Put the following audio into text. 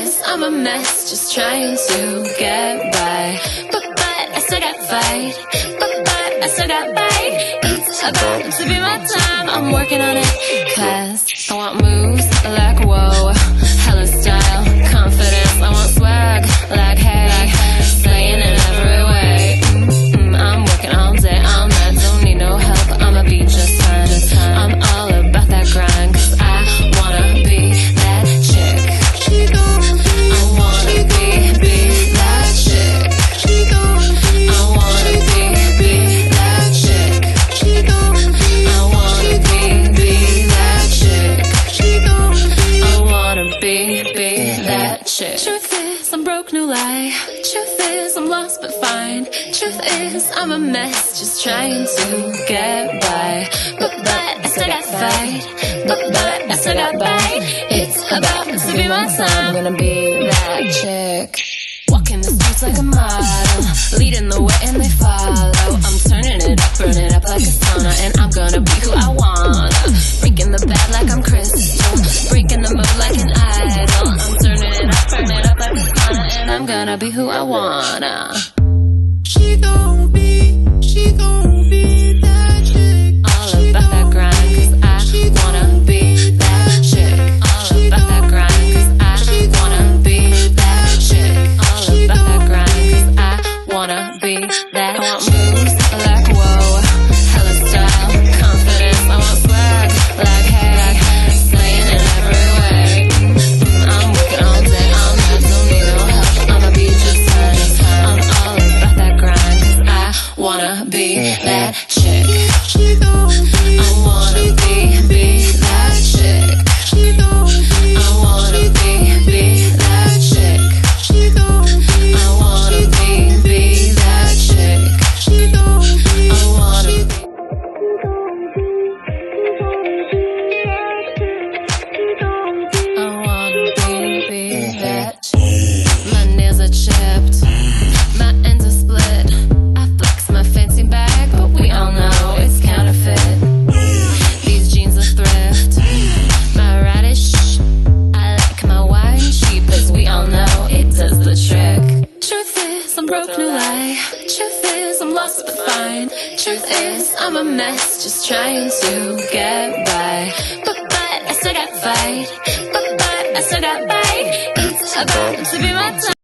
is, I'm a mess, just trying to get by. But I still got fight. But I still got bite. It's about to be my time, I'm working on it. Cause I want moves like whoa, hella style, confidence. I want swag like hey, slaying in every way. I'm working all day, all night, don't need no help, I'ma be just fine. I'm all about that grind, cause I wanna be that chick. I wanna be that chick. I wanna be that chick. I wanna be that chick. I wanna be that chick. Truth is, I'm broke, no lie. Truth is, I'm lost but fine. Truth is, I'm a mess, just trying to get by. But I still got fight. But I still got bite. It's about to be my time, I'm gonna be that chick. Walking the streets like a model, leading the way and they follow. I'm turning it up, burn it up like a sauna, and I'm gonna be who I wanna. Freaking the bad like I'm Crystal, breaking the mood like an idol. I'm turning it up, burn it up like a sauna, and I'm gonna be who I wanna. She gon' be that chick. All about that grind, cause I wanna be that chick. All about that grind, cause I wanna be that chick. All about that grind, cause I wanna be that. I want moves like whoa, hella style, confidence. I want swag like hey, slaying in every way. I'm working all day, all night, don't need no help, I'ma be just fine. I'm all about that grind, cause I wanna be that chick. I wanna be that chick. I wanna be that chick. I wanna be that chick. I wanna be. I wanna be that chick. My nails are chipped, my ends are split. I flex my fancy bag, but we all know it's counterfeit. These jeans are thrift, my radish. I like my wine cheap, cause we all know it does the trick. Truth is, I'm broke, no lie. Truth is, I'm lost but fine. Truth is, I'm a mess, just trying to get by. But I still got fight. But I still got bite. It's about to be my time.